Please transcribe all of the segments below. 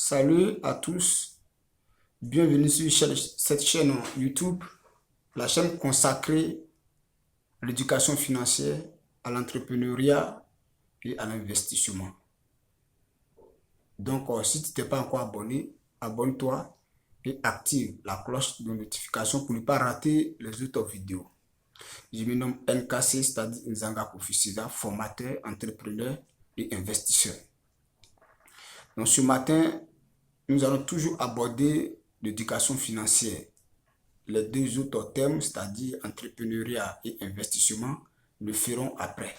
Salut à tous, bienvenue sur cette chaîne YouTube, la chaîne consacrée à l'éducation financière, à l'entrepreneuriat et à l'investissement. Donc, si tu t'es pas encore abonné, abonne-toi et active la cloche de notification pour ne pas rater les autres vidéos. Je me nomme NKC, c'est-à-dire Nzanga Kofi César, formateur, entrepreneur et investisseur. Donc, ce matin, nous allons toujours aborder l'éducation financière. Les deux autres thèmes, c'est-à-dire entrepreneuriat et investissement, le ferons après.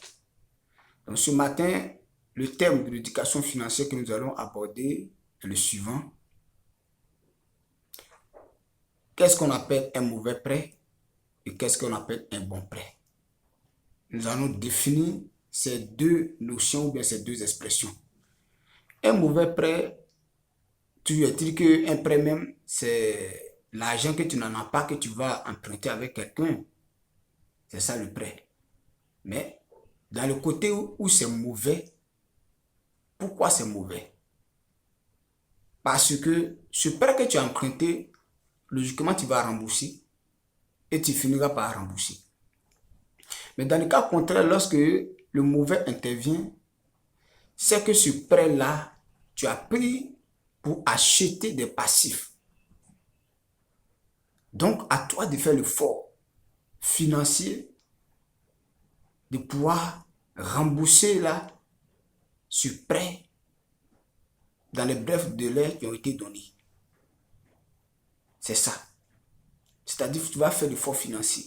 Donc ce matin, le thème de l'éducation financière que nous allons aborder est le suivant. Qu'est-ce qu'on appelle un mauvais prêt et qu'est-ce qu'on appelle un bon prêt? Nous allons définir ces deux notions ou bien ces deux expressions. Un mauvais prêt, tu dis qu'un prêt même, c'est l'argent que tu n'en as pas, que tu vas emprunter avec quelqu'un. C'est ça le prêt. Mais dans le côté où c'est mauvais, pourquoi c'est mauvais? Parce que ce prêt que tu as emprunté, logiquement tu vas rembourser et tu finiras par rembourser. Mais dans le cas contraire, lorsque le mauvais intervient, c'est que ce prêt-là, tu as pris pour acheter des passifs. Donc, à toi de faire l'effort financier de pouvoir rembourser là ce prêt dans les brefs délais qui ont été donnés. C'est ça. C'est-à-dire que tu vas faire l'effort financier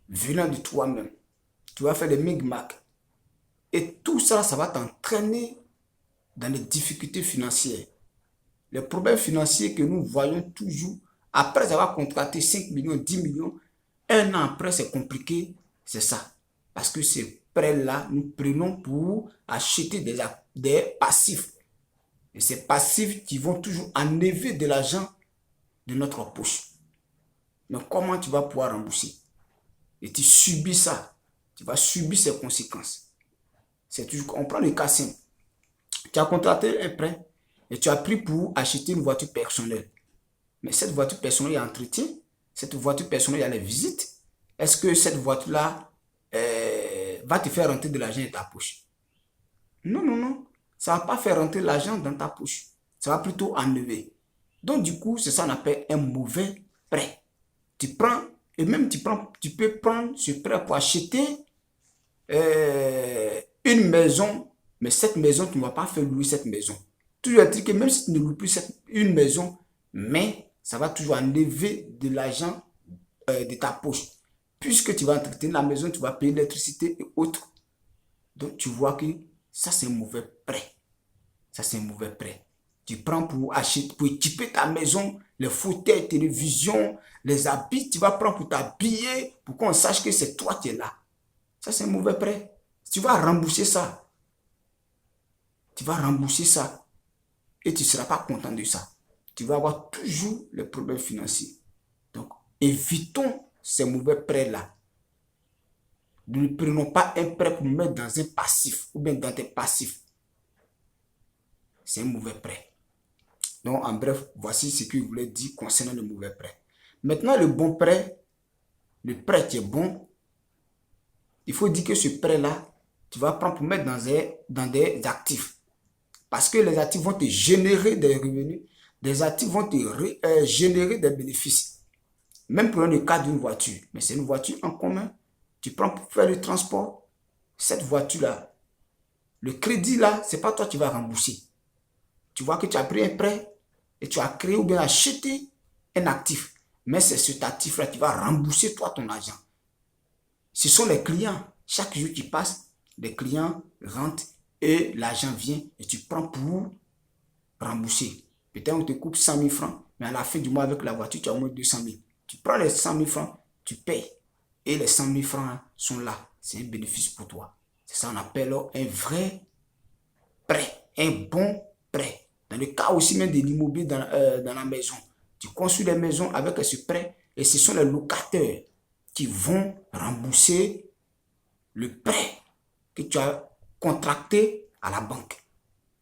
venant de toi-même. Tu vas faire des micmacs. Et tout ça, ça va t'entraîner dans les difficultés financières. Les problèmes financiers que nous voyons toujours, après avoir contracté 5 millions, 10 millions, un an après, c'est compliqué. C'est ça. Parce que ces prêts-là, nous prenons pour acheter des passifs. Et ces passifs qui vont toujours enlever de l'argent de notre poche. Mais comment tu vas pouvoir rembourser? Et tu subis ça. Tu vas subir ces conséquences. C'est toujours, on prend le cas simple. Tu as contracté un prêt et tu as pris pour acheter une voiture personnelle. Mais cette voiture personnelle, il y a entretien. Cette voiture personnelle, il y a les visites. Est-ce que cette voiture-là va te faire rentrer de l'argent dans ta poche? Non, non, non. Ça ne va pas faire rentrer l'argent dans ta poche. Ça va plutôt enlever. Donc, du coup, c'est ça qu'on appelle un mauvais prêt. Tu prends, et même tu peux prendre ce prêt pour acheter une maison, mais cette maison, tu ne vas pas faire louer cette maison. Tu dois dire que même si tu ne loues plus une maison, mais ça va toujours enlever de l'argent de ta poche. Puisque tu vas entretenir la maison, tu vas payer l'électricité et autres. Donc, tu vois que ça, c'est un mauvais prêt. Ça, c'est un mauvais prêt. Tu prends pour acheter, pour équiper ta maison, les fauteuils, télévision, les habits, tu vas prendre pour t'habiller, pour qu'on sache que c'est toi qui es là. Ça, c'est un mauvais prêt. Tu vas rembourser ça. Tu vas rembourser ça. Et tu ne seras pas content de ça. Tu vas avoir toujours les problèmes financiers. Donc, évitons ces mauvais prêts-là. Ne prenons pas un prêt pour mettre dans un passif ou bien dans tes passifs. C'est un mauvais prêt. Donc, en bref, voici ce que je voulais dire concernant le mauvais prêt. Maintenant, le bon prêt, le prêt qui est bon, il faut dire que ce prêt-là, tu vas prendre pour mettre dans des actifs. Parce que les actifs vont te générer des revenus, des actifs vont te générer des bénéfices. Même pour le cas d'une voiture, mais c'est une voiture en commun. Tu prends pour faire le transport, cette voiture-là, le crédit-là, ce n'est pas toi qui vas rembourser. Tu vois que tu as pris un prêt et tu as créé ou bien acheté un actif. Mais c'est cet actif-là qui va rembourser toi ton argent. Ce sont les clients. Chaque jour qui passe, les clients rentrent et l'argent vient et tu prends pour rembourser. Peut-être on te coupe 100 000 francs, mais à la fin du mois avec la voiture, tu as au moins 200 000. Tu prends les 100 000 francs, tu payes. Et les 100 000 francs sont là. C'est un bénéfice pour toi. C'est ça qu'on appelle un vrai prêt, un bon prêt. Dans le cas aussi même de l'immobilier dans la maison, tu construis des maisons avec ce prêt et ce sont les locataires qui vont rembourser le prêt que tu as contracté à la banque.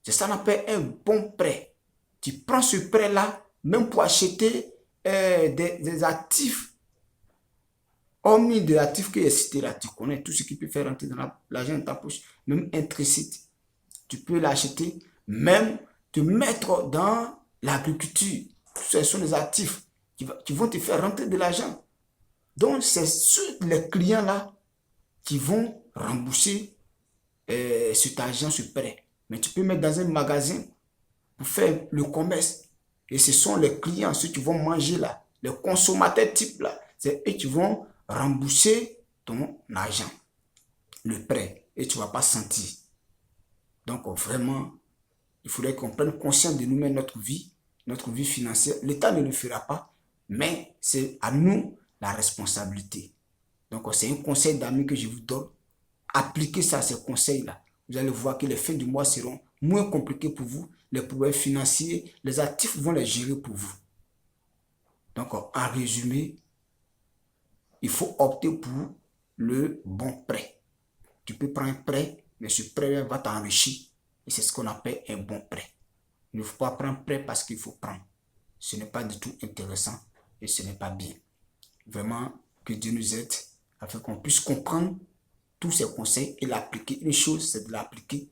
C'est ça qu'on appelle un bon prêt. Tu prends ce prêt-là, même pour acheter des actifs, hormis des actifs que j'ai cités là. Tu connais tout ce qui peut faire rentrer dans l'argent dans ta poche. Même un tricite, tu peux l'acheter, même te mettre dans l'agriculture. Ce sont des actifs qui vont te faire rentrer de l'argent. Donc, c'est les clients-là qui vont rembourser cet argent, ce prêt. Mais tu peux mettre dans un magasin pour faire le commerce. Et ce sont les clients, ceux qui vont manger là, les consommateurs type là. C'est eux qui vont rembourser ton argent, le prêt. Et tu ne vas pas sentir. Donc, vraiment, il faudrait qu'on prenne conscience de nous-mêmes, notre vie financière. L'État ne le fera pas, mais c'est à nous la responsabilité. Donc, c'est un conseil d'amis que je vous donne. Appliquez ça, ces conseils-là. Vous allez voir que les fins du mois seront moins compliquées pour vous. Les problèmes financiers, les actifs vont les gérer pour vous. Donc, en résumé, il faut opter pour le bon prêt. Tu peux prendre un prêt, mais ce prêt va t'enrichir. Et c'est ce qu'on appelle un bon prêt. Il ne faut pas prendre un prêt parce qu'il faut prendre. Ce n'est pas du tout intéressant et ce n'est pas bien. Vraiment, que Dieu nous aide afin qu'on puisse comprendre tous ces conseils et l'appliquer. Une chose, c'est de l'appliquer.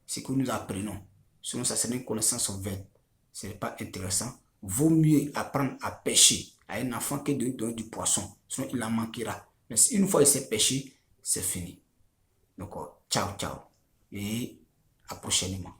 Ce que nous apprenons. Sinon, ça serait une connaissance vaine. Ce n'est pas intéressant. Vaut mieux apprendre à pêcher à un enfant que de donner du poisson. Sinon, il en manquera. Mais si une fois il sait pêcher, c'est fini. Donc, ciao, ciao. Et à prochainement.